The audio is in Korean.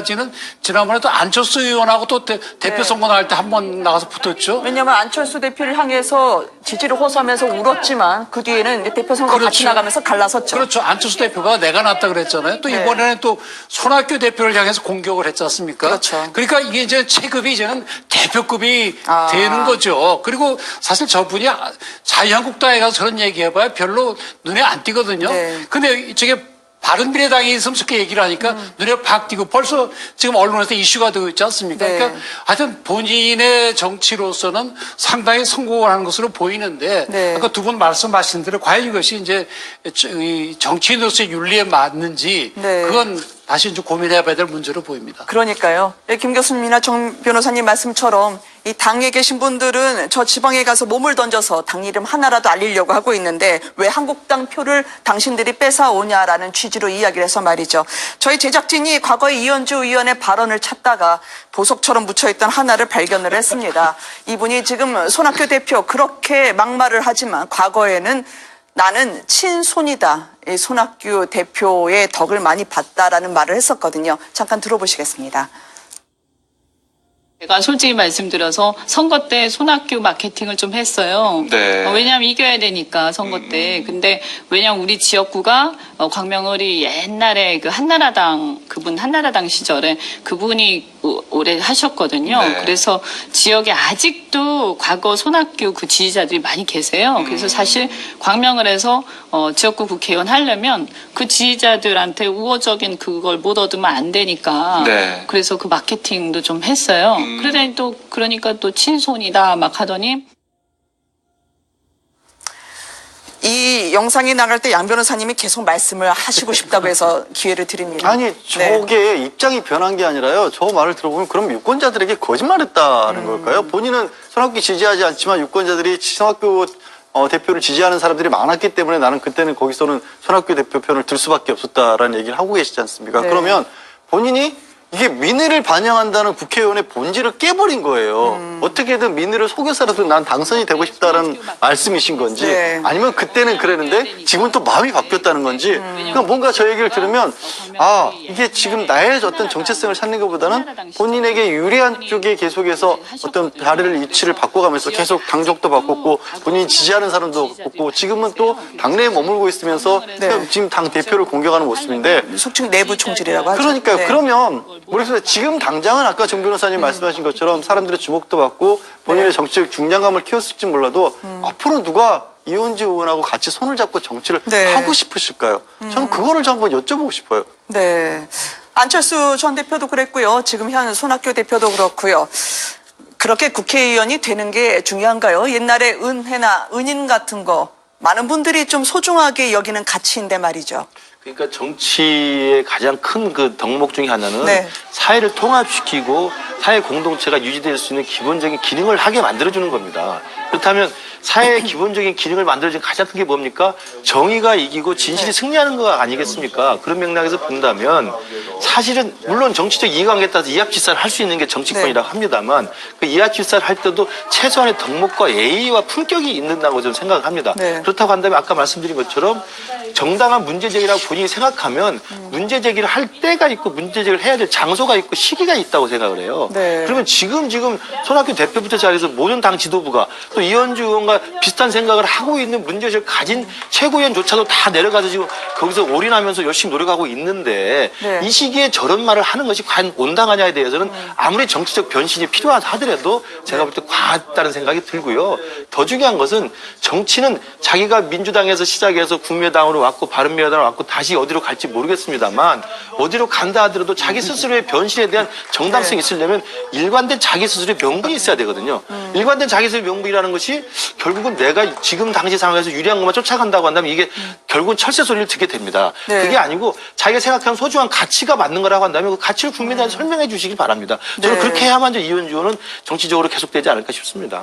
지는 지난번에도 안철수 의원하고 또 대표 선거 나갈 때 한 번 나가서 붙었죠. 왜냐하면 안철수 대표를 향해서 지지를 호소하면서 울었지만 그 뒤에는 이제 대표 선거 같이 나가면서 갈라섰죠. 그렇죠. 안철수 대표가 내가 낫다 그랬잖아요. 또 이번에는 또 손학규 대표를 향해서 공격을 했지 않습니까? 그렇죠. 그러니까 이게 이제 체급이 이제는 대표급이 되는 거죠. 그리고 사실 저분이 자유한국당에 가서 저런 얘기해봐야 별로 눈에 안 띄거든요. 근데 저게 바른미래당에 있으면 저렇게 얘기를 하니까 눈에 팍 띄고 벌써 지금 언론에서 이슈가 되고 있지 않습니까? 그러니까 하여튼 본인의 정치로서는 상당히 성공을 하는 것으로 보이는데 아까 두 분 말씀하신 대로 과연 이것이 이제 정치인으로서의 윤리에 맞는지 그건 다시 좀 고민해봐야 될 문제로 보입니다. 그러니까요. 김 교수님이나 정 변호사님 말씀처럼 이 당에 계신 분들은 저 지방에 가서 몸을 던져서 당 이름 하나라도 알리려고 하고 있는데 왜 한국당 표를 당신들이 뺏어오냐라는 취지로 이야기를 해서 말이죠. 저희 제작진이 과거에 이현주 의원의 발언을 찾다가 보석처럼 묻혀있던 하나를 발견을 했습니다. 이분이 지금 손학규 대표 그렇게 막말을 하지만 과거에는 나는 친손이다. 이 손학규 대표의 덕을 많이 봤다라는 말을 했었거든요. 잠깐 들어보시겠습니다. 제가 솔직히 말씀드려서 선거 때 손학규 마케팅을 좀 했어요. 왜냐하면 이겨야 되니까 선거 때. 근데 왜냐하면 우리 지역구가 광명을이 옛날에 그 한나라당 그분 한나라당 시절에 그분이 오래 하셨거든요. 그래서 지역에 아직도 과거 손학규 그 지지자들이 많이 계세요. 그래서 사실 광명을에서 지역구 국회의원 하려면 그 지지자들한테 우호적인 그걸 못 얻으면 안 되니까. 그래서 그 마케팅도 좀 했어요. 그러니까 또 친손이다 막 하더니 이 영상이 나갈 때 양 변호사님이 계속 말씀을 하시고 싶다고 해서 기회를 드립니다. 아니 저게 입장이 변한 게 아니라요. 저 말을 들어보면 그럼 유권자들에게 거짓말했다는 걸까요? 본인은 손학규 지지하지 않지만 유권자들이 손학규 대표를 지지하는 사람들이 많았기 때문에 나는 그때는 거기서는 손학규 대표 편을 들 수밖에 없었다라는 얘기를 하고 계시지 않습니까? 그러면 본인이 이게 민의를 반영한다는 국회의원의 본질을 깨버린 거예요. 어떻게든 민의를 속여서라도 난 당선이 되고 싶다는 말씀이신 건지 아니면 그때는 그랬는데 지금은 또 마음이 바뀌었다는 건지 그러니까 뭔가 저 얘기를 들으면 이게 지금 나의 어떤 정체성을 찾는 것보다는 본인에게 유리한 쪽에 계속해서 어떤 자리를 위치를 바꿔가면서 계속 당적도 바꿨고 본인이 지지하는 사람도 바꿨고 지금은 또 당내에 머물고 있으면서 지금 당 대표를 공격하는 모습인데 속칭 내부 총질이라고 하죠. 그러니까요. 그러면 모르겠어요. 지금 당장은 아까 정 변호사님 말씀하신 것처럼 사람들의 주목도 받고 본인의 정치적 중량감을 키웠을지 몰라도 앞으로 누가 이현주 의원하고 같이 손을 잡고 정치를 하고 싶으실까요? 저는 그거를 좀 한번 여쭤보고 싶어요. 안철수 전 대표도 그랬고요. 지금 현 손학규 대표도 그렇고요. 그렇게 국회의원이 되는 게 중요한가요? 옛날에 은혜나 은인 같은 거 많은 분들이 좀 소중하게 여기는 가치인데 말이죠. 그러니까 정치의 가장 큰 그 덕목 중에 하나는 사회를 통합시키고 사회 공동체가 유지될 수 있는 기본적인 기능을 하게 만들어주는 겁니다. 그렇다면 사회의 기본적인 기능을 만들어주는 가장 큰 게 뭡니까? 정의가 이기고 진실이 승리하는 거 아니겠습니까? 그런 맥락에서 본다면 사실은 물론 정치적 이해관계에 따라서 이합집산을 할 수 있는 게 정치권이라고 합니다만 그 이합집산을 할 때도 최소한의 덕목과 예의와 품격이 있는다고 저는 생각을 합니다. 그렇다고 한다면 아까 말씀드린 것처럼 정당한 문제제기라고 본인이 생각하면 문제제기를 할 때가 있고 문제제기를 해야 될 장소가 있고 시기가 있다고 생각을 해요. 그러면 지금 손학규 대표부터 시작해서 모든 당 지도부가 또 이현주 의원과 비슷한 생각을 하고 있는 문제의식을 가진 최고위원조차도 다 내려가서 지금 거기서 올인하면서 열심히 노력하고 있는데 이 시기에 저런 말을 하는 것이 과연 온당하냐에 대해서는 아무리 정치적 변신이 필요하다 하더라도 제가 볼 때 과하다는 생각이 들고요. 더 중요한 것은 정치는 자기가 민주당에서 시작해서 국민의당으로 왔고 바른미래당으로 왔고 다시 어디로 갈지 모르겠습니다만 어디로 간다 하더라도 자기 스스로의 변신에 대한 정당성이 있으려면 일관된 자기 스스로의 명분이 있어야 되거든요. 일관된 자기 스스로의 명분이라는 것이 결국은 내가 지금 당시 상황에서 유리한 것만 쫓아간다고 한다면 이게 결국은 철새 소리를 듣게 됩니다. 그게 아니고 자기가 생각하는 소중한 가치가 맞는 거라고 한다면 그 가치를 국민들한테 설명해 주시기 바랍니다. 저는 그렇게 해야만 이제 이현주 의원은 정치적으로 계속되지 않을까 싶습니다.